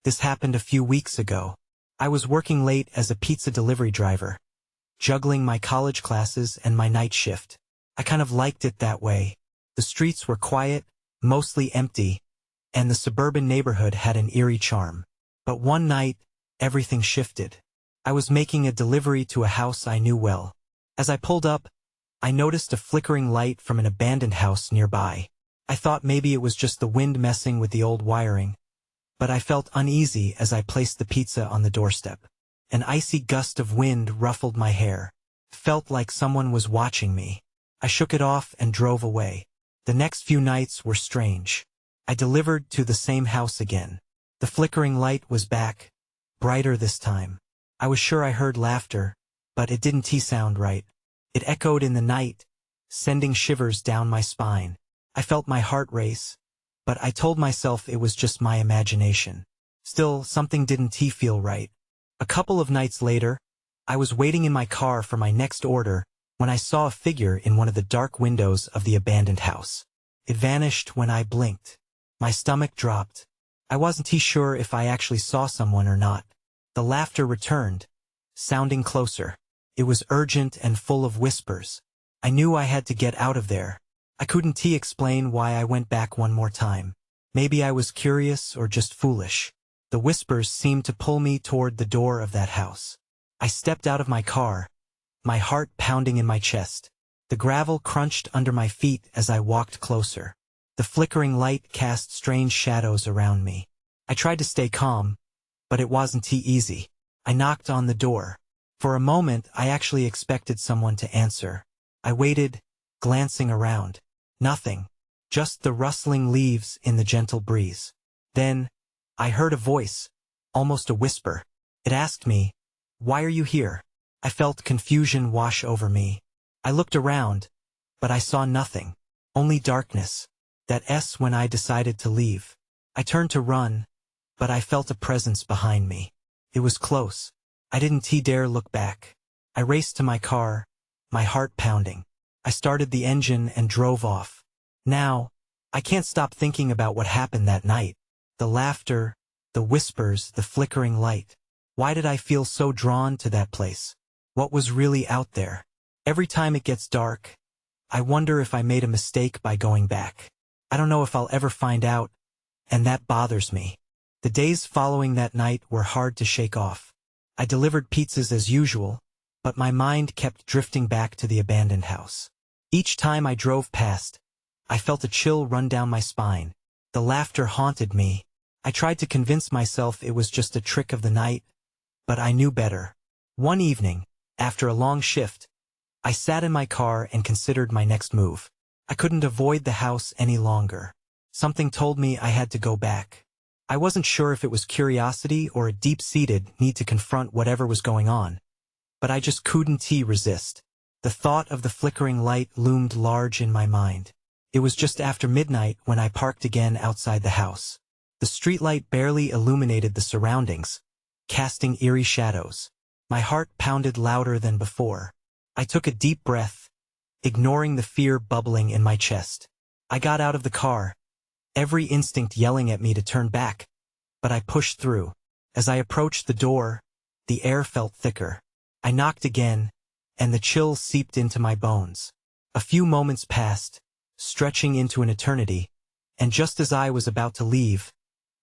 This happened a few weeks ago. I was working late as a pizza delivery driver, juggling my college classes and my night shift. I kind of liked it that way. The streets were quiet, mostly empty, and the suburban neighborhood had an eerie charm. But one night, everything shifted. I was making a delivery to a house I knew well. As I pulled up, I noticed a flickering light from an abandoned house nearby. I thought maybe it was just the wind messing with the old wiring, but I felt uneasy as I placed the pizza on the doorstep. An icy gust of wind ruffled my hair. Felt like someone was watching me. I shook it off and drove away. The next few nights were strange. I delivered to the same house again. The flickering light was back, brighter this time. I was sure I heard laughter, but it didn't sound right. It echoed in the night, sending shivers down my spine. I felt my heart race, but I told myself it was just my imagination. Still, something didn't feel right. A couple of nights later, I was waiting in my car for my next order when I saw a figure in one of the dark windows of the abandoned house. It vanished when I blinked. My stomach dropped. I wasn't sure if I actually saw someone or not. The laughter returned, sounding closer. It was urgent and full of whispers. I knew I had to get out of there. I couldn't explain why I went back one more time. Maybe I was curious or just foolish. The whispers seemed to pull me toward the door of that house. I stepped out of my car, my heart pounding in my chest. The gravel crunched under my feet as I walked closer. The flickering light cast strange shadows around me. I tried to stay calm, but it wasn't easy. I knocked on the door. For a moment, I actually expected someone to answer. I waited, glancing around. Nothing. Just the rustling leaves in the gentle breeze. Then, I heard a voice, almost a whisper. It asked me, "Why are you here?" I felt confusion wash over me. I looked around, but I saw nothing. Only darkness. That S when I decided to leave. I turned to run, but I felt a presence behind me. It was close. I didn't dare look back. I raced to my car, my heart pounding. I started the engine and drove off. Now, I can't stop thinking about what happened that night. The laughter, the whispers, the flickering light. Why did I feel so drawn to that place? What was really out there? Every time it gets dark, I wonder if I made a mistake by going back. I don't know if I'll ever find out, and that bothers me. The days following that night were hard to shake off. I delivered pizzas as usual, but my mind kept drifting back to the abandoned house. Each time I drove past, I felt a chill run down my spine. The laughter haunted me. I tried to convince myself it was just a trick of the night, but I knew better. One evening, after a long shift, I sat in my car and considered my next move. I couldn't avoid the house any longer. Something told me I had to go back. I wasn't sure if it was curiosity or a deep-seated need to confront whatever was going on, but I just couldn't resist. The thought of the flickering light loomed large in my mind. It was just after midnight when I parked again outside the house. The streetlight barely illuminated the surroundings, casting eerie shadows. My heart pounded louder than before. I took a deep breath, ignoring the fear bubbling in my chest. I got out of the car, every instinct yelling at me to turn back, but I pushed through. As I approached the door, the air felt thicker. I knocked again, and the chill seeped into my bones. A few moments passed, stretching into an eternity, and just as I was about to leave,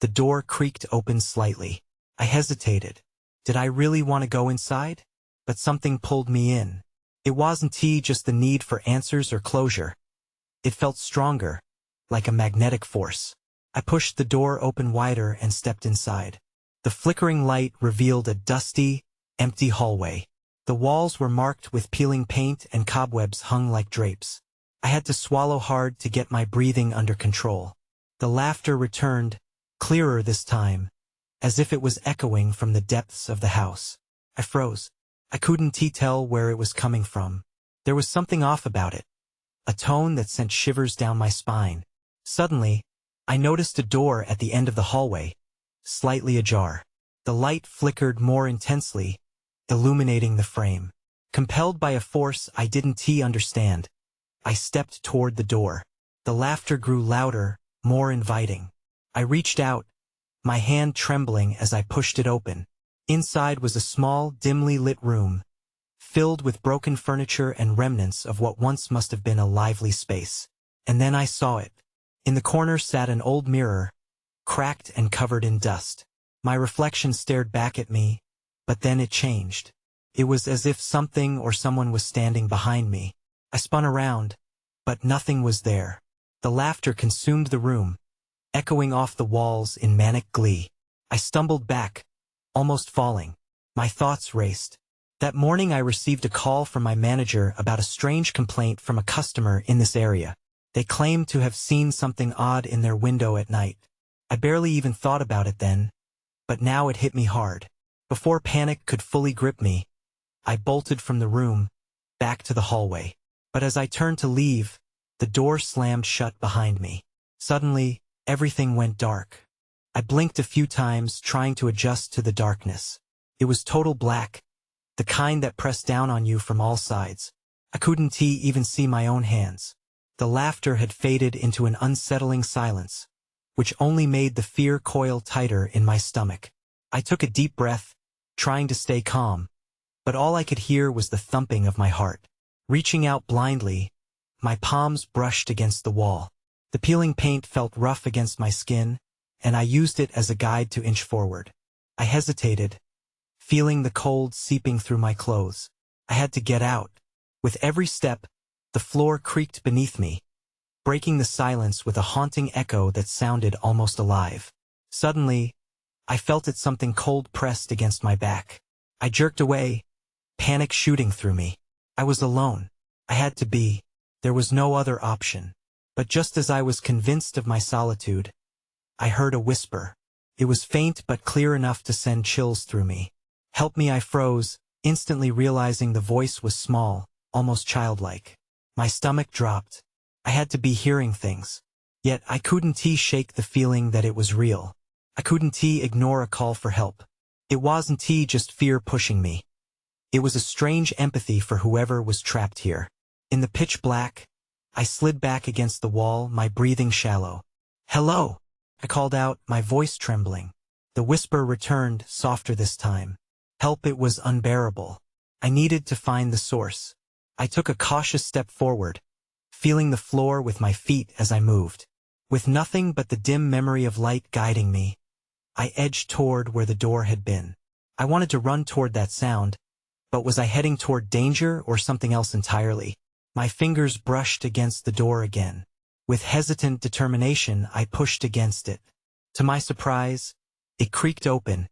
the door creaked open slightly. I hesitated. Did I really want to go inside? But something pulled me in. It wasn't just the need for answers or closure. It felt stronger, like a magnetic force. I pushed the door open wider and stepped inside. The flickering light revealed a dusty, empty hallway. The walls were marked with peeling paint and cobwebs hung like drapes. I had to swallow hard to get my breathing under control. The laughter returned, clearer this time, as if it was echoing from the depths of the house. I froze. I couldn't tell where it was coming from. There was something off about it, a tone that sent shivers down my spine. Suddenly, I noticed a door at the end of the hallway, slightly ajar. The light flickered more intensely, illuminating the frame. Compelled by a force I didn't understand, I stepped toward the door. The laughter grew louder, more inviting. I reached out, my hand trembling as I pushed it open. Inside was a small, dimly lit room, filled with broken furniture and remnants of what once must have been a lively space. And then I saw it. In the corner sat an old mirror, cracked and covered in dust. My reflection stared back at me, but then it changed. It was as if something or someone was standing behind me. I spun around, but nothing was there. The laughter consumed the room, echoing off the walls in manic glee. I stumbled back, almost falling. My thoughts raced. That morning I received a call from my manager about a strange complaint from a customer in this area. They claimed to have seen something odd in their window at night. I barely even thought about it then, but now it hit me hard. Before panic could fully grip me, I bolted from the room, back to the hallway. But as I turned to leave, the door slammed shut behind me. Suddenly, everything went dark. I blinked a few times, trying to adjust to the darkness. It was total black, the kind that pressed down on you from all sides. I couldn't even see my own hands. The laughter had faded into an unsettling silence, which only made the fear coil tighter in my stomach. I took a deep breath, trying to stay calm, but all I could hear was the thumping of my heart. Reaching out blindly, my palms brushed against the wall. The peeling paint felt rough against my skin, and I used it as a guide to inch forward. I hesitated, feeling the cold seeping through my clothes. I had to get out. With every step, the floor creaked beneath me, breaking the silence with a haunting echo that sounded almost alive. Suddenly, I felt something cold pressed against my back. I jerked away, panic shooting through me. I was alone. I had to be. There was no other option. But just as I was convinced of my solitude, I heard a whisper. It was faint but clear enough to send chills through me. "Help me," I froze, instantly realizing the voice was small, almost childlike. My stomach dropped. I had to be hearing things. Yet I couldn't shake the feeling that it was real. I couldn't ignore a call for help. It wasn't just fear pushing me. It was a strange empathy for whoever was trapped here. In the pitch black, I slid back against the wall, my breathing shallow. "Hello," I called out, my voice trembling. The whisper returned, softer this time. Help. It was unbearable. I needed to find the source. I took a cautious step forward, feeling the floor with my feet as I moved. With nothing but the dim memory of light guiding me, I edged toward where the door had been. I wanted to run toward that sound, but was I heading toward danger or something else entirely? My fingers brushed against the door again. With hesitant determination, I pushed against it. To my surprise, it creaked open,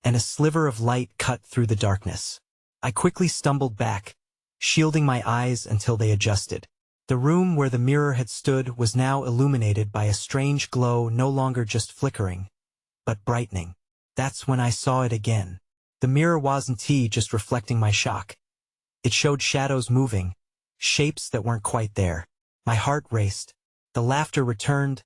and a sliver of light cut through the darkness. I quickly stumbled back, shielding my eyes until they adjusted. The room where the mirror had stood was now illuminated by a strange glow, no longer just flickering, but brightening. That's when I saw it again. The mirror wasn't just reflecting my shock. It showed shadows moving, shapes that weren't quite there. My heart raced. The laughter returned,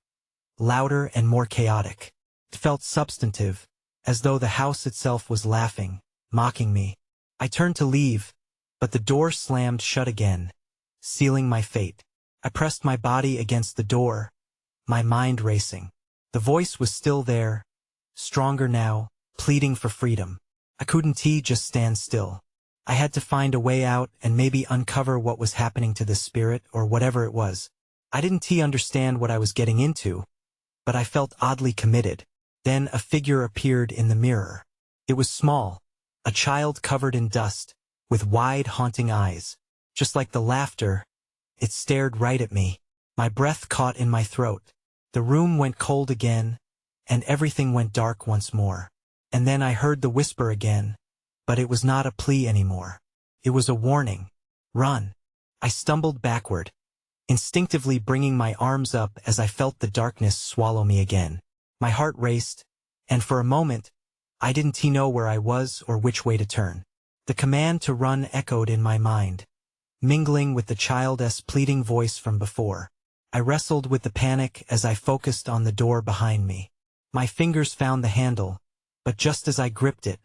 louder and more chaotic. It felt substantive, as though the house itself was laughing, mocking me. I turned to leave, but the door slammed shut again, sealing my fate. I pressed my body against the door, my mind racing. The voice was still there, stronger now, pleading for freedom. I couldn't just stand still. I had to find a way out and maybe uncover what was happening to this spirit or whatever it was. I didn't understand what I was getting into, but I felt oddly committed. Then a figure appeared in the mirror. It was small, a child covered in dust, with wide, haunting eyes. Just like the laughter, it stared right at me. My breath caught in my throat. The room went cold again, and everything went dark once more. And then I heard the whisper again, but it was not a plea anymore. It was a warning. "Run." I stumbled backward, instinctively bringing my arms up as I felt the darkness swallow me again. My heart raced, and for a moment, I didn't know where I was or which way to turn. The command to run echoed in my mind, mingling with the child's pleading voice from before. I wrestled with the panic as I focused on the door behind me. My fingers found the handle, but just as I gripped it,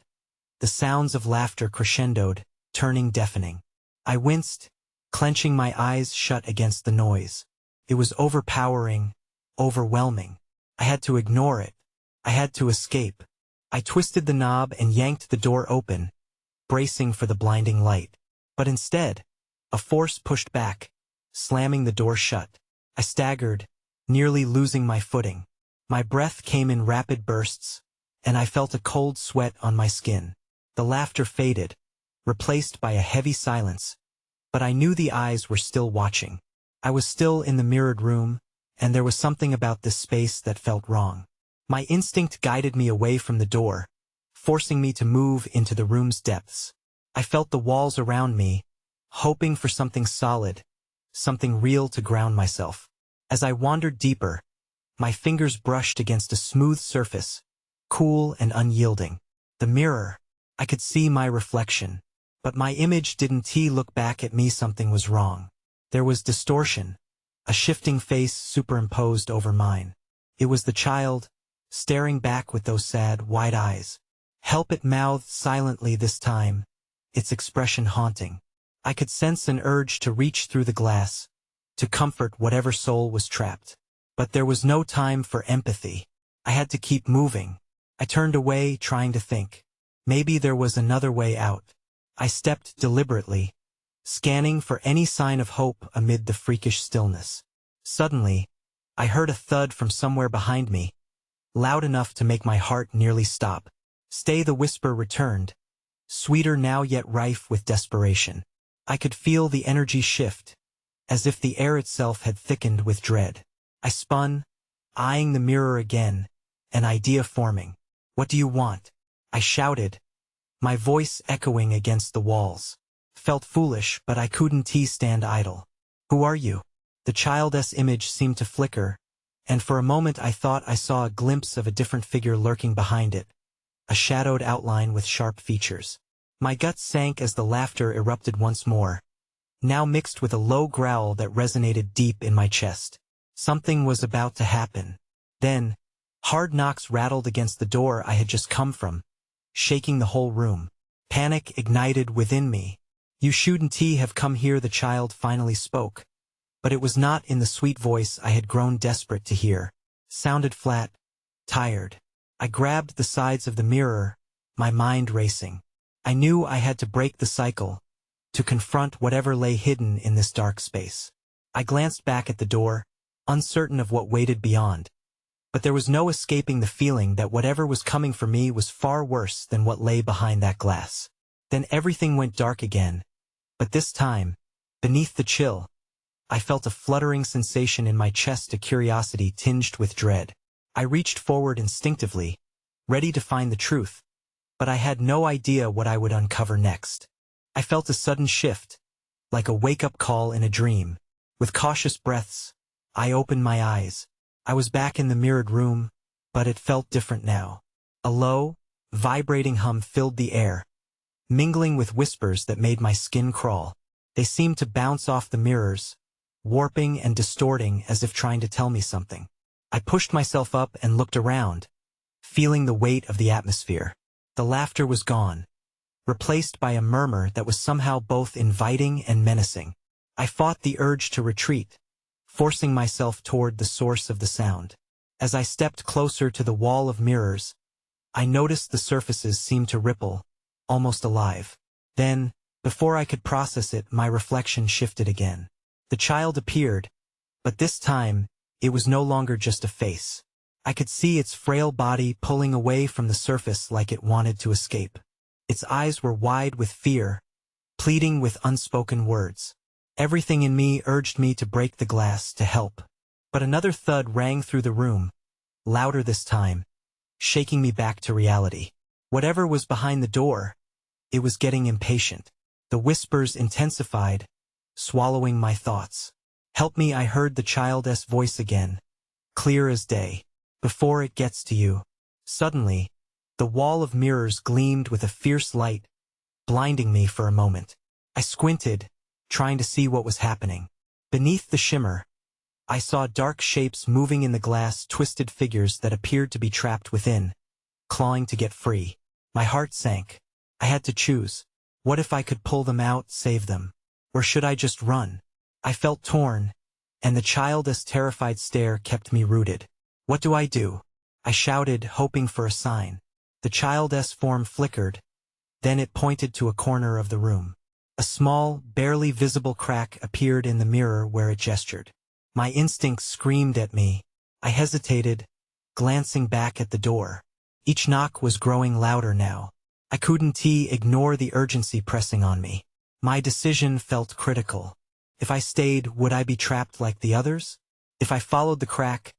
the sounds of laughter crescendoed, turning deafening. I winced, clenching my eyes shut against the noise. It was overpowering, overwhelming. I had to ignore it, I had to escape. I twisted the knob and yanked the door open, bracing for the blinding light. But instead, a force pushed back, slamming the door shut. I staggered, nearly losing my footing. My breath came in rapid bursts, and I felt a cold sweat on my skin. The laughter faded, replaced by a heavy silence, but I knew the eyes were still watching. I was still in the mirrored room, and there was something about this space that felt wrong. My instinct guided me away from the door, forcing me to move into the room's depths. I felt the walls around me, hoping for something solid, something real to ground myself. As I wandered deeper, my fingers brushed against a smooth surface, cool and unyielding. The mirror. I could see my reflection, but my image didn't look back at me. Something was wrong. There was distortion, a shifting face superimposed over mine. It was the child, staring back with those sad, wide eyes. Help, it mouthed silently this time, its expression haunting. I could sense an urge to reach through the glass, to comfort whatever soul was trapped. But there was no time for empathy. I had to keep moving. I turned away, trying to think. Maybe there was another way out. I stepped deliberately, scanning for any sign of hope amid the freakish stillness. Suddenly, I heard a thud from somewhere behind me, loud enough to make my heart nearly stop. "Stay," the whisper returned, sweeter now yet rife with desperation. I could feel the energy shift, as if the air itself had thickened with dread. I spun, eyeing the mirror again, an idea forming. "What do you want?" I shouted, my voice echoing against the walls. Felt foolish, but I couldn't stand idle. "Who are you?" The child's image seemed to flicker, and for a moment I thought I saw a glimpse of a different figure lurking behind it, a shadowed outline with sharp features. My gut sank as the laughter erupted once more, now mixed with a low growl that resonated deep in my chest. Something was about to happen. Then, hard knocks rattled against the door I had just come from, shaking the whole room. Panic ignited within me. "You shouldn't have come here," the child finally spoke. But it was not in the sweet voice I had grown desperate to hear. Sounded flat, tired. I grabbed the sides of the mirror, my mind racing. I knew I had to break the cycle, to confront whatever lay hidden in this dark space. I glanced back at the door, uncertain of what waited beyond. But there was no escaping the feeling that whatever was coming for me was far worse than what lay behind that glass. Then everything went dark again. But this time, beneath the chill, I felt a fluttering sensation in my chest, a curiosity tinged with dread. I reached forward instinctively, ready to find the truth, but I had no idea what I would uncover next. I felt a sudden shift, like a wake-up call in a dream. With cautious breaths, I opened my eyes. I was back in the mirrored room, but it felt different now. A low, vibrating hum filled the air, mingling with whispers that made my skin crawl. They seemed to bounce off the mirrors, warping and distorting as if trying to tell me something. I pushed myself up and looked around, feeling the weight of the atmosphere. The laughter was gone, replaced by a murmur that was somehow both inviting and menacing. I fought the urge to retreat, forcing myself toward the source of the sound. As I stepped closer to the wall of mirrors, I noticed the surfaces seemed to ripple, almost alive. Then, before I could process it, my reflection shifted again. The child appeared, but this time, it was no longer just a face. I could see its frail body pulling away from the surface like it wanted to escape. Its eyes were wide with fear, pleading with unspoken words. Everything in me urged me to break the glass, to help. But another thud rang through the room, louder this time, shaking me back to reality. Whatever was behind the door, it was getting impatient. The whispers intensified, swallowing my thoughts. "Help me," I heard the child's voice again, clear as day. "Before it gets to you." Suddenly, the wall of mirrors gleamed with a fierce light, blinding me for a moment. I squinted, trying to see what was happening. Beneath the shimmer, I saw dark shapes moving in the glass, twisted figures that appeared to be trapped within, clawing to get free. My heart sank. I had to choose. What if I could pull them out, save them? Or should I just run? I felt torn, and the child's terrified stare kept me rooted. "What do I do?" I shouted, hoping for a sign. The child's form flickered, then it pointed to a corner of the room. A small, barely visible crack appeared in the mirror where it gestured. My instincts screamed at me. I hesitated, glancing back at the door. Each knock was growing louder now. I couldn't ignore the urgency pressing on me. My decision felt critical. If I stayed, would I be trapped like the others? If I followed the crack,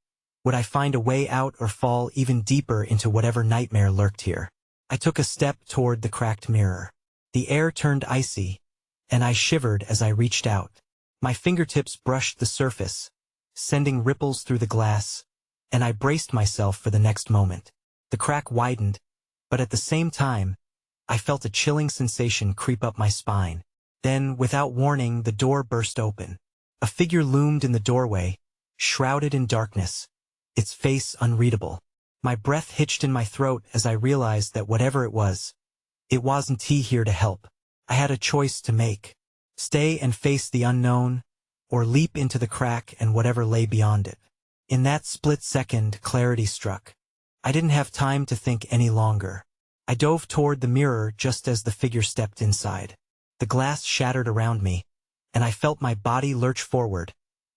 would I find a way out or fall even deeper into whatever nightmare lurked here? I took a step toward the cracked mirror. The air turned icy, and I shivered as I reached out. My fingertips brushed the surface, sending ripples through the glass, and I braced myself for the next moment. The crack widened, but at the same time, I felt a chilling sensation creep up my spine. Then, without warning, the door burst open. A figure loomed in the doorway, shrouded in darkness, its face unreadable. My breath hitched in my throat as I realized that whatever it wasn't here to help. I had a choice to make. Stay and face the unknown, or leap into the crack and whatever lay beyond it. In that split second, clarity struck. I didn't have time to think any longer. I dove toward the mirror just as the figure stepped inside. The glass shattered around me, and I felt my body lurch forward,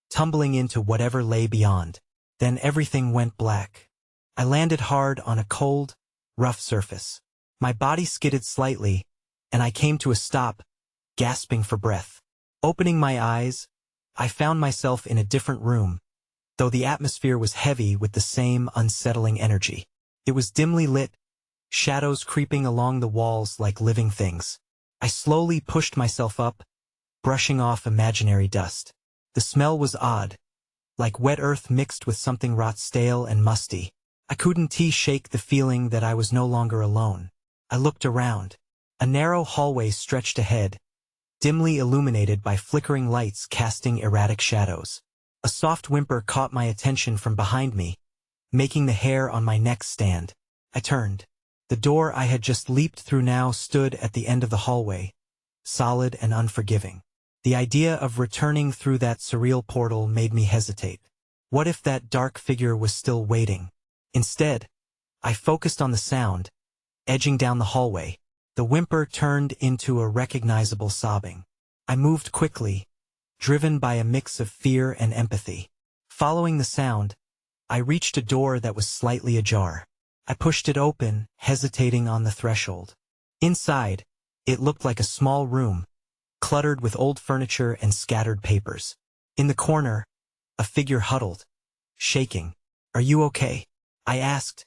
tumbling into whatever lay beyond. Then everything went black. I landed hard on a cold, rough surface. My body skidded slightly, and I came to a stop, gasping for breath. Opening my eyes, I found myself in a different room, though the atmosphere was heavy with the same unsettling energy. It was dimly lit, shadows creeping along the walls like living things. I slowly pushed myself up, brushing off imaginary dust. The smell was odd, like wet earth mixed with something rot, stale and musty. I couldn't shake the feeling that I was no longer alone. I looked around. A narrow hallway stretched ahead, dimly illuminated by flickering lights casting erratic shadows. A soft whimper caught my attention from behind me, making the hair on my neck stand. I turned. The door I had just leaped through now stood at the end of the hallway, solid and unforgiving. The idea of returning through that surreal portal made me hesitate. What if that dark figure was still waiting? Instead, I focused on the sound, edging down the hallway. The whimper turned into a recognizable sobbing. I moved quickly, driven by a mix of fear and empathy. Following the sound, I reached a door that was slightly ajar. I pushed it open, hesitating on the threshold. Inside, it looked like a small room, cluttered with old furniture and scattered papers. In the corner, a figure huddled, shaking. "Are you okay?" I asked,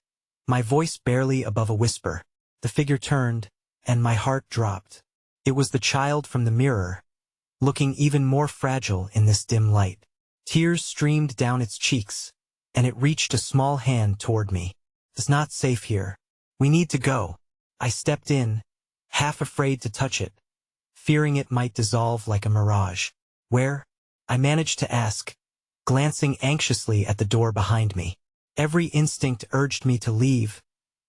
my voice barely above a whisper. The figure turned, and my heart dropped. It was the child from the mirror, looking even more fragile in this dim light. Tears streamed down its cheeks, and it reached a small hand toward me. "It's not safe here. We need to go." I stepped in, half afraid to touch it, fearing it might dissolve like a mirage. "Where?" I managed to ask, glancing anxiously at the door behind me. Every instinct urged me to leave,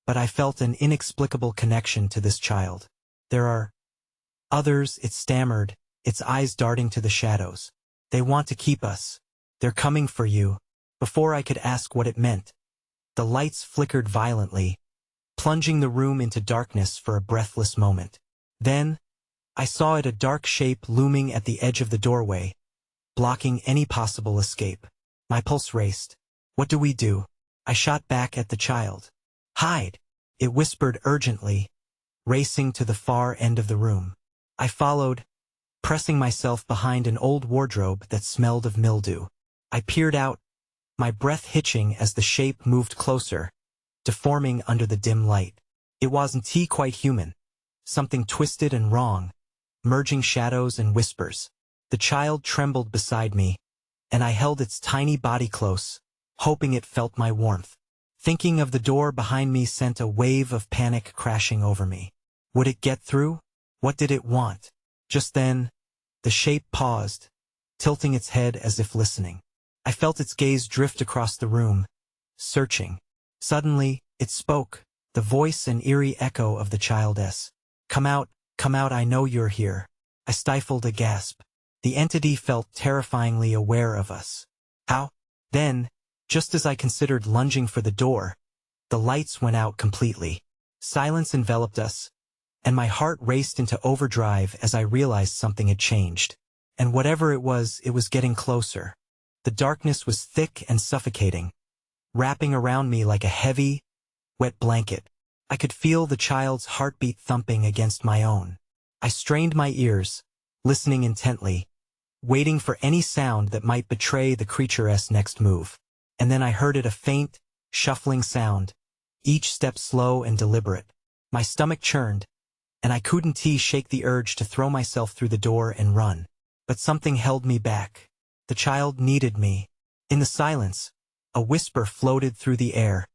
but I felt an inexplicable connection to this child. "There are others," it stammered, its eyes darting to the shadows. "They want to keep us. They're coming for you." Before I could ask what it meant, the lights flickered violently, plunging the room into darkness for a breathless moment. Then, I saw it, a dark shape looming at the edge of the doorway, blocking any possible escape. My pulse raced. "What do we do?" I shot back at the child. "Hide," it whispered urgently, racing to the far end of the room. I followed, pressing myself behind an old wardrobe that smelled of mildew. I peered out, my breath hitching as the shape moved closer, deforming under the dim light. It wasn't quite human. Something twisted and wrong, merging shadows and whispers. The child trembled beside me, and I held its tiny body close, hoping it felt my warmth. Thinking of the door behind me sent a wave of panic crashing over me. Would it get through? What did it want? Just then, the shape paused, tilting its head as if listening. I felt its gaze drift across the room, searching. Suddenly, it spoke, the voice an eerie echo of the child's. Come out, I know you're here." I stifled a gasp. The entity felt terrifyingly aware of us. "How?" Then, just as I considered lunging for the door, The lights went out completely. Silence enveloped us, and my heart raced into overdrive as I realized something had changed. And whatever it was getting closer. The darkness was thick and suffocating, wrapping around me like a heavy, wet blanket. I could feel the child's heartbeat thumping against my own. I strained my ears, listening intently, waiting for any sound that might betray the creature's next move. And then I heard it, a faint, shuffling sound, each step slow and deliberate. My stomach churned, and I couldn't shake the urge to throw myself through the door and run. But something held me back. The child needed me. In the silence, a whisper floated through the air,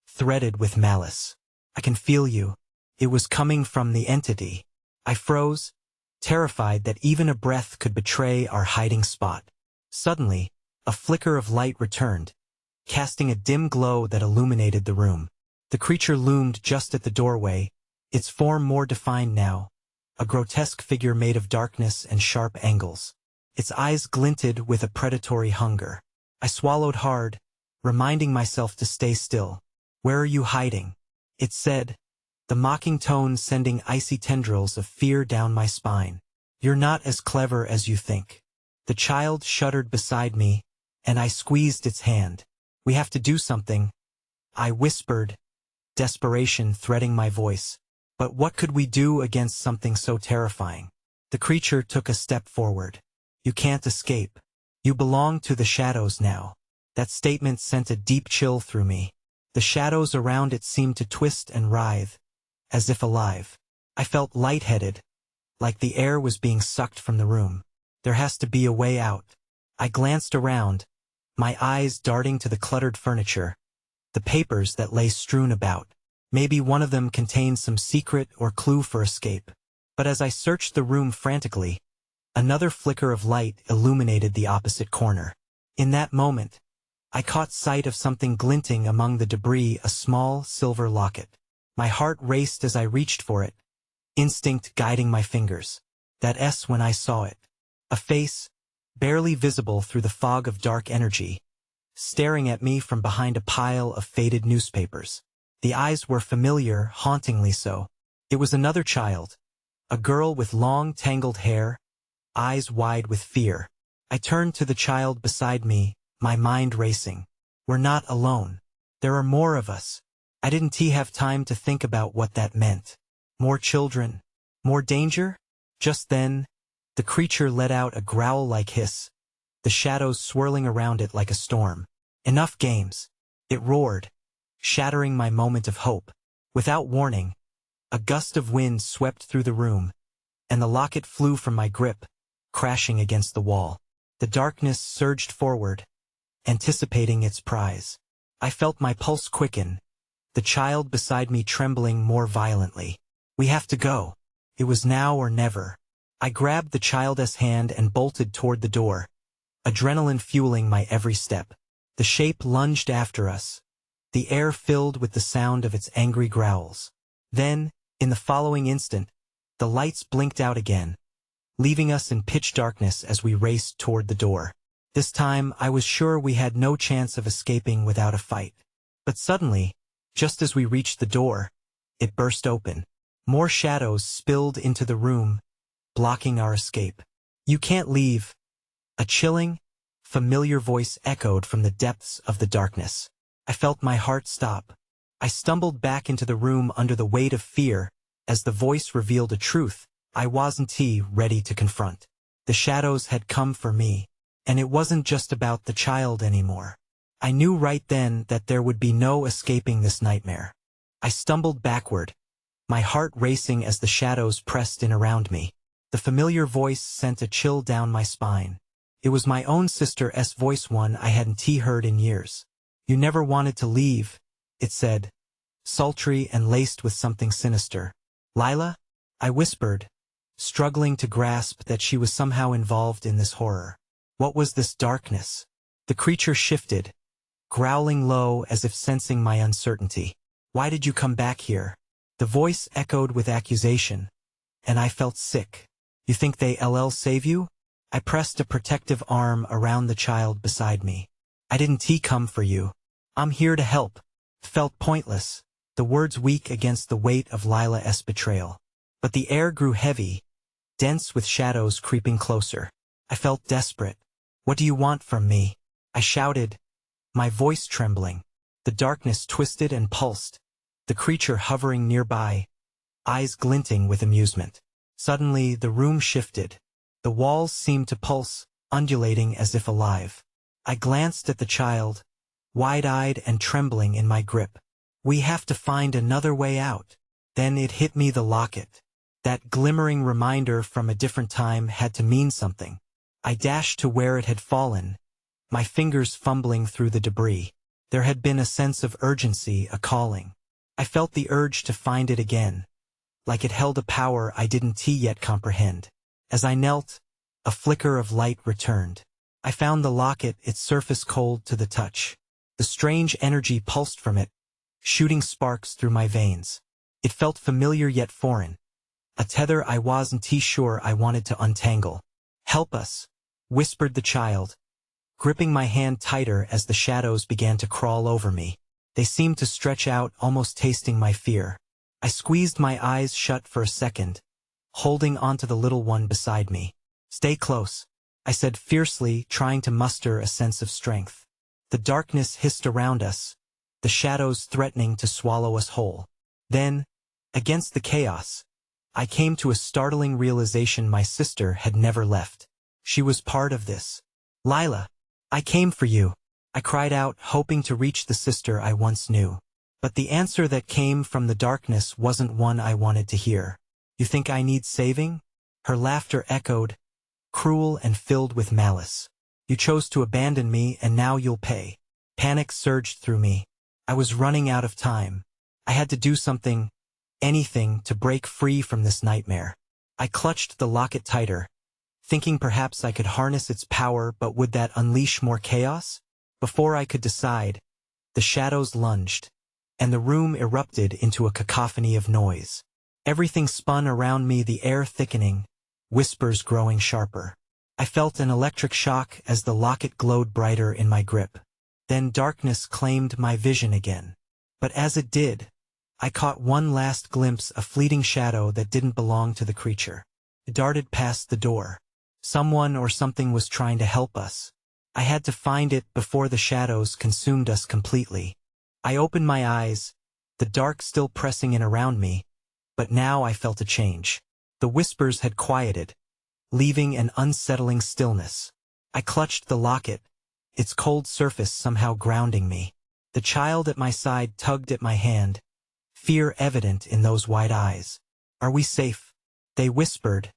threaded with malice. "I can feel you." It was coming from the entity. I froze, terrified that even a breath could betray our hiding spot. Suddenly, a flicker of light returned, casting a dim glow that illuminated the room. The creature loomed just at the doorway, its form more defined now, a grotesque figure made of darkness and sharp angles. Its eyes glinted with a predatory hunger. I swallowed hard, reminding myself to stay still. "Where are you hiding?" it said, the mocking tone sending icy tendrils of fear down my spine. "You're not as clever as you think." The child shuddered beside me, and I squeezed its hand. "We have to do something," I whispered, desperation threading my voice. But what could we do against something so terrifying? The creature took a step forward. "You can't escape. You belong to the shadows now." That statement sent a deep chill through me. The shadows around it seemed to twist and writhe, as if alive. I felt lightheaded, like the air was being sucked from the room. There has to be a way out. I glanced around, my eyes darting to the cluttered furniture, the papers that lay strewn about. Maybe one of them contained some secret or clue for escape. But as I searched the room frantically, another flicker of light illuminated the opposite corner. In that moment, I caught sight of something glinting among the debris, a small silver locket. My heart raced as I reached for it, instinct guiding my fingers. That S when I saw it. A face, barely visible through the fog of dark energy, staring at me from behind a pile of faded newspapers. The eyes were familiar, hauntingly so. It was another child, a girl with long, tangled hair, eyes wide with fear. I turned to the child beside me, my mind racing. We're not alone. There are more of us. I didn't have time to think about what that meant. More children? More danger? Just then, the creature let out a growl-like hiss, the shadows swirling around it like a storm. "Enough games," it roared, shattering my moment of hope. Without warning, a gust of wind swept through the room, and the locket flew from my grip, crashing against the wall. The darkness surged forward, anticipating its prize. I felt my pulse quicken, the child beside me trembling more violently. "We have to go." It was now or never. I grabbed the child's hand and bolted toward the door, adrenaline fueling my every step. The shape lunged after us, the air filled with the sound of its angry growls. Then, in the following instant, the lights blinked out again, leaving us in pitch darkness as we raced toward the door. This time, I was sure we had no chance of escaping without a fight. But suddenly, just as we reached the door, it burst open. More shadows spilled into the room, blocking our escape. "You can't leave." A chilling, familiar voice echoed from the depths of the darkness. I felt my heart stop. I stumbled back into the room under the weight of fear as the voice revealed a truth I wasn't ready to confront. The shadows had come for me, and it wasn't just about the child anymore. I knew right then that there would be no escaping this nightmare. I stumbled backward, my heart racing as the shadows pressed in around me. The familiar voice sent a chill down my spine. It was my own sister's voice, one I hadn't heard in years. "You never wanted to leave," it said, sultry and laced with something sinister. "Lila?" I whispered, struggling to grasp that she was somehow involved in this horror. What was this darkness? The creature shifted, growling low as if sensing my uncertainty. "Why did you come back here?" The voice echoed with accusation, and I felt sick. "You think they'll save you?" I pressed a protective arm around the child beside me. "I didn't come for you. I'm here to help. Felt pointless, the words weak against the weight of Lila's betrayal. But the air grew heavy, dense with shadows creeping closer. I felt desperate. "What do you want from me?" I shouted, my voice trembling. The darkness twisted and pulsed, the creature hovering nearby, eyes glinting with amusement. Suddenly, the room shifted. The walls seemed to pulse, undulating as if alive. I glanced at the child, wide-eyed and trembling in my grip. "We have to find another way out." Then it hit me, the locket. That glimmering reminder from a different time had to mean something. I dashed to where it had fallen, my fingers fumbling through the debris. There had been a sense of urgency, a calling. I felt the urge to find it again, like it held a power I didn't yet comprehend. As I knelt, a flicker of light returned. I found the locket, its surface cold to the touch. The strange energy pulsed from it, shooting sparks through my veins. It felt familiar yet foreign, a tether I wasn't sure I wanted to untangle. "Help us," whispered the child, gripping my hand tighter as the shadows began to crawl over me. They seemed to stretch out, almost tasting my fear. I squeezed my eyes shut for a second, holding onto the little one beside me. "Stay close," I said fiercely, trying to muster a sense of strength. The darkness hissed around us, the shadows threatening to swallow us whole. Then, against the chaos, I came to a startling realization: my sister had never left. She was part of this. "Lila, I came for you," I cried out, hoping to reach the sister I once knew. But the answer that came from the darkness wasn't one I wanted to hear. "You think I need saving?" Her laughter echoed, cruel and filled with malice. "You chose to abandon me, and now you'll pay." Panic surged through me. I was running out of time. I had to do something, anything, to break free from this nightmare. I clutched the locket tighter, thinking perhaps I could harness its power, but would that unleash more chaos? Before I could decide, the shadows lunged, and the room erupted into a cacophony of noise. Everything spun around me, the air thickening, whispers growing sharper. I felt an electric shock as the locket glowed brighter in my grip. Then darkness claimed my vision again. But as it did, I caught one last glimpse, a fleeting shadow that didn't belong to the creature. It darted past the door. Someone or something was trying to help us. I had to find it before the shadows consumed us completely. I opened my eyes, the dark still pressing in around me, but now I felt a change. The whispers had quieted, leaving an unsettling stillness. I clutched the locket, its cold surface somehow grounding me. The child at my side tugged at my hand, fear evident in those wide eyes. "Are we safe?" they whispered,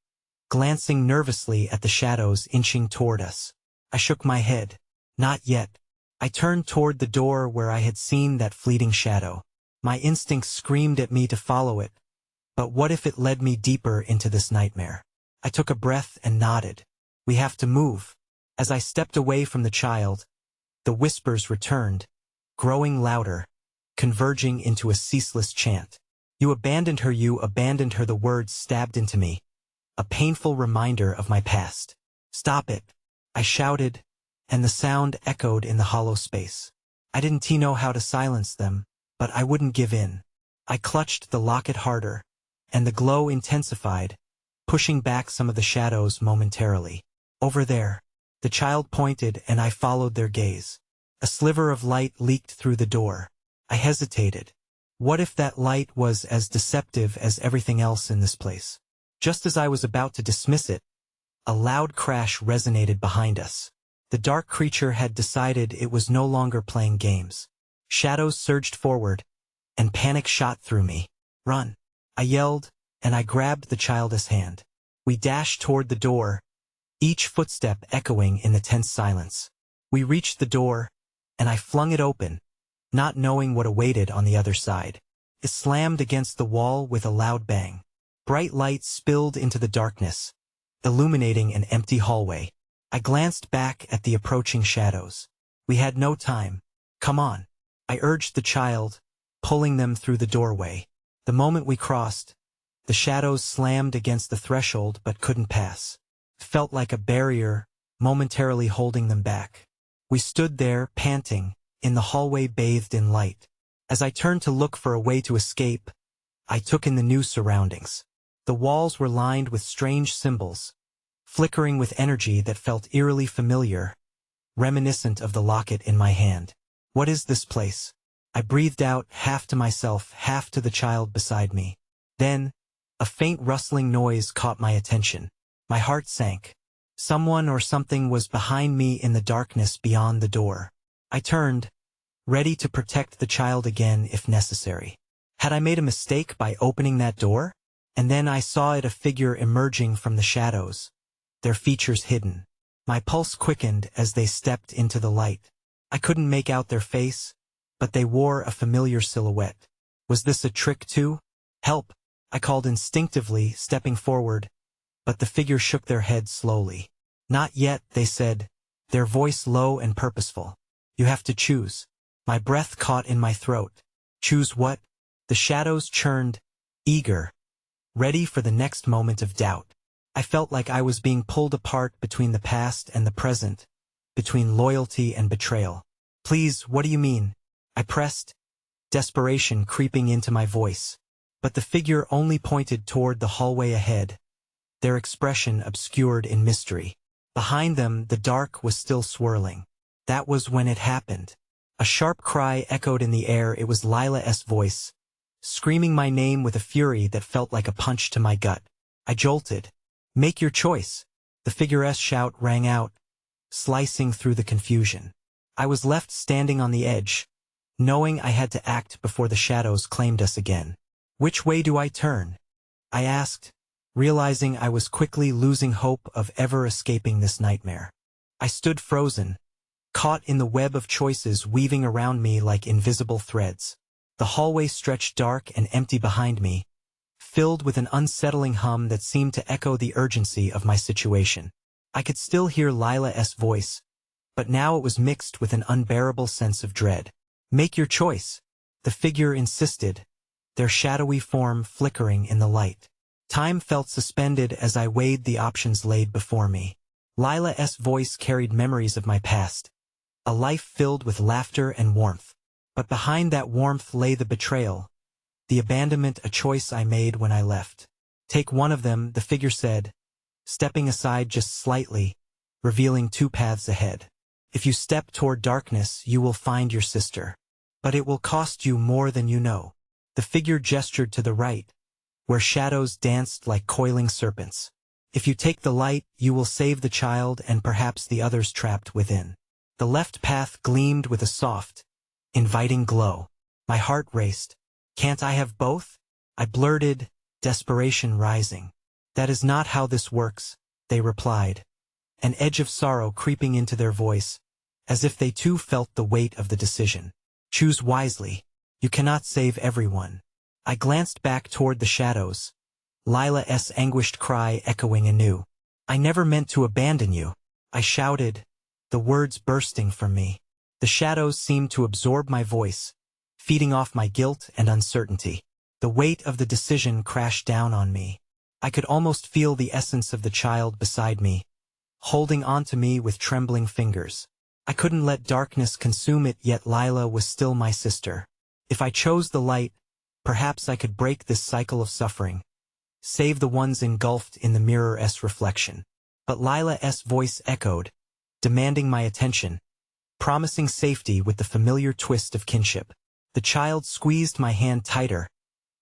glancing nervously at the shadows inching toward us. I shook my head. "Not yet." I turned toward the door where I had seen that fleeting shadow. My instincts screamed at me to follow it, but what if it led me deeper into this nightmare? I took a breath and nodded. "We have to move." As I stepped away from the child, the whispers returned, growing louder, converging into a ceaseless chant. You abandoned her, the words stabbed into me, a painful reminder of my past. "Stop it," I shouted, and the sound echoed in the hollow space. I didn't know how to silence them, but I wouldn't give in. I clutched the locket harder, and the glow intensified, pushing back some of the shadows momentarily. "Over there," the child pointed, and I followed their gaze. A sliver of light leaked through the door. I hesitated. What if that light was as deceptive as everything else in this place? Just as I was about to dismiss it, a loud crash resonated behind us. The dark creature had decided it was no longer playing games. Shadows surged forward, and panic shot through me. "Run!" I yelled, and I grabbed the child's hand. We dashed toward the door, each footstep echoing in the tense silence. We reached the door, and I flung it open, not knowing what awaited on the other side. It slammed against the wall with a loud bang. Bright light spilled into the darkness, illuminating an empty hallway. I glanced back at the approaching shadows. We had no time. "Come on," I urged the child, pulling them through the doorway. The moment we crossed, the shadows slammed against the threshold but couldn't pass. It felt like a barrier, momentarily holding them back. We stood there, panting, in the hallway bathed in light. As I turned to look for a way to escape, I took in the new surroundings. The walls were lined with strange symbols, flickering with energy that felt eerily familiar, reminiscent of the locket in my hand. What is this place? I breathed out, half to myself, half to the child beside me. Then, a faint rustling noise caught my attention. My heart sank. Someone or something was behind me in the darkness beyond the door. I turned, ready to protect the child again if necessary. Had I made a mistake by opening that door? And then I saw a figure emerging from the shadows, their features hidden. My pulse quickened as they stepped into the light. I couldn't make out their face, but they wore a familiar silhouette. Was this a trick too? Help! I called instinctively, stepping forward, but the figure shook their head slowly. Not yet, they said, their voice low and purposeful. You have to choose. My breath caught in my throat. Choose what? The shadows churned, eager, ready for the next moment of doubt. I felt like I was being pulled apart between the past and the present, between loyalty and betrayal. Please, what do you mean? I pressed, desperation creeping into my voice. But the figure only pointed toward the hallway ahead, their expression obscured in mystery. Behind them, the dark was still swirling. That was when it happened. A sharp cry echoed in the air. It was Lila's voice, screaming my name with a fury that felt like a punch to my gut. I jolted. Make your choice. The figure's shout rang out, slicing through the confusion. I was left standing on the edge, knowing I had to act before the shadows claimed us again. Which way do I turn? I asked, realizing I was quickly losing hope of ever escaping this nightmare. I stood frozen, caught in the web of choices weaving around me like invisible threads. The hallway stretched dark and empty behind me, filled with an unsettling hum that seemed to echo the urgency of my situation. I could still hear Lila's voice, but now it was mixed with an unbearable sense of dread. Make your choice, the figure insisted, their shadowy form flickering in the light. Time felt suspended as I weighed the options laid before me. Lila's voice carried memories of my past, a life filled with laughter and warmth. But behind that warmth lay the betrayal, the abandonment, a choice I made when I left. Take one of them, the figure said, stepping aside just slightly, revealing two paths ahead. If you step toward darkness, you will find your sister. But it will cost you more than you know. The figure gestured to the right, where shadows danced like coiling serpents. If you take the light, you will save the child and perhaps the others trapped within. The left path gleamed with a soft, inviting glow. My heart raced. Can't I have both? I blurted, desperation rising. That is not how this works, they replied, an edge of sorrow creeping into their voice, as if they too felt the weight of the decision. Choose wisely. You cannot save everyone. I glanced back toward the shadows, Lila's anguished cry echoing anew. I never meant to abandon you, I shouted, the words bursting from me. The shadows seemed to absorb my voice, feeding off my guilt and uncertainty. The weight of the decision crashed down on me. I could almost feel the essence of the child beside me, holding onto me with trembling fingers. I couldn't let darkness consume it, yet Lila was still my sister. If I chose the light, perhaps I could break this cycle of suffering, save the ones engulfed in the mirror's reflection. But Lila's voice echoed, demanding my attention, promising safety with the familiar twist of kinship. The child squeezed my hand tighter,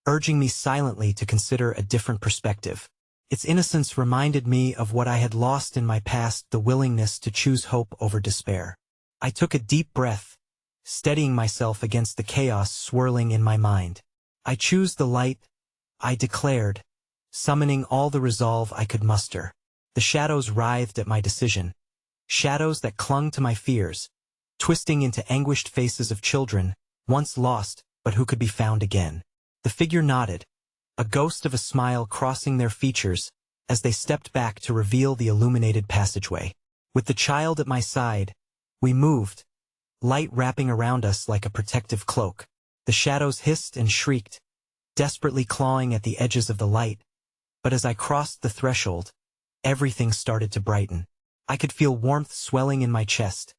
urging me silently to consider a different perspective. Its innocence reminded me of what I had lost in my past, the willingness to choose hope over despair. I took a deep breath, steadying myself against the chaos swirling in my mind. I choose the light, I declared, summoning all the resolve I could muster. The shadows writhed at my decision, shadows that clung to my fears, twisting into anguished faces of children, once lost, but who could be found again. The figure nodded, a ghost of a smile crossing their features as they stepped back to reveal the illuminated passageway. With the child at my side, we moved, light wrapping around us like a protective cloak. The shadows hissed and shrieked, desperately clawing at the edges of the light, but as I crossed the threshold, everything started to brighten. I could feel warmth swelling in my chest,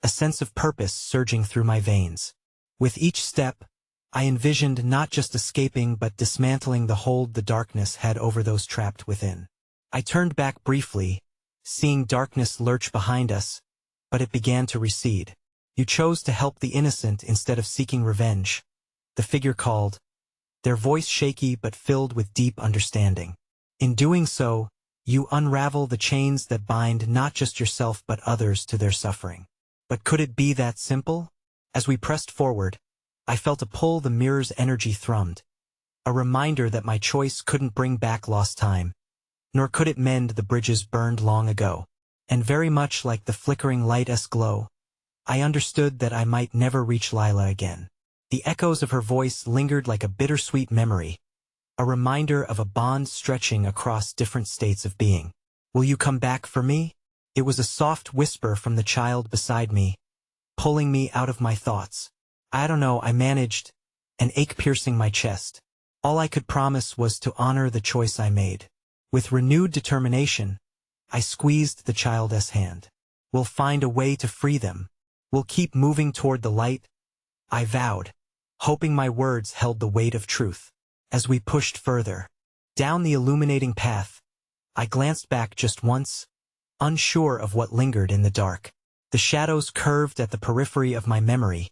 a sense of purpose surging through my veins. With each step, I envisioned not just escaping but dismantling the hold the darkness had over those trapped within. I turned back briefly, seeing darkness lurch behind us, but it began to recede. You chose to help the innocent instead of seeking revenge, the figure called, their voice shaky but filled with deep understanding. In doing so, you unravel the chains that bind not just yourself but others to their suffering. But could it be that simple? As we pressed forward, I felt a pull the mirror's energy thrummed, a reminder that my choice couldn't bring back lost time, nor could it mend the bridges burned long ago. And very much like the flickering light's glow, I understood that I might never reach Lila again. The echoes of her voice lingered like a bittersweet memory, a reminder of a bond stretching across different states of being. Will you come back for me? It was a soft whisper from the child beside me, pulling me out of my thoughts. I don't know, I managed, an ache piercing my chest. All I could promise was to honor the choice I made. With renewed determination, I squeezed the child's hand. We'll find a way to free them. We'll keep moving toward the light, I vowed, hoping my words held the weight of truth. As we pushed further down the illuminating path, I glanced back just once, unsure of what lingered in the dark. The shadows curved at the periphery of my memory,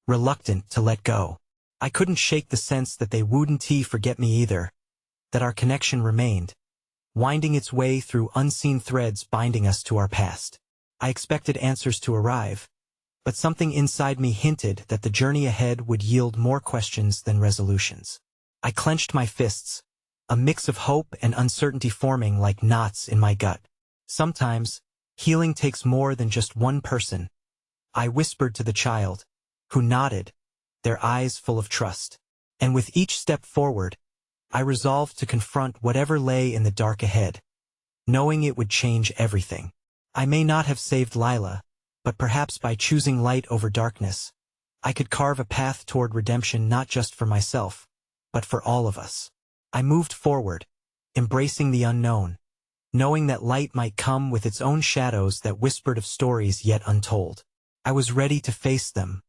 reluctant to let go. I couldn't shake the sense that they wouldn't forget me either, that our connection remained, winding its way through unseen threads binding us to our past. I expected answers to arrive, but something inside me hinted that the journey ahead would yield more questions than resolutions. I clenched my fists, a mix of hope and uncertainty forming like knots in my gut. Sometimes, healing takes more than just one person, I whispered to the child, who nodded, their eyes full of trust. And with each step forward, I resolved to confront whatever lay in the dark ahead, knowing it would change everything. I may not have saved Lila, but perhaps by choosing light over darkness, I could carve a path toward redemption not just for myself, but for all of us. I moved forward, embracing the unknown, knowing that light might come with its own shadows that whispered of stories yet untold. I was ready to face them,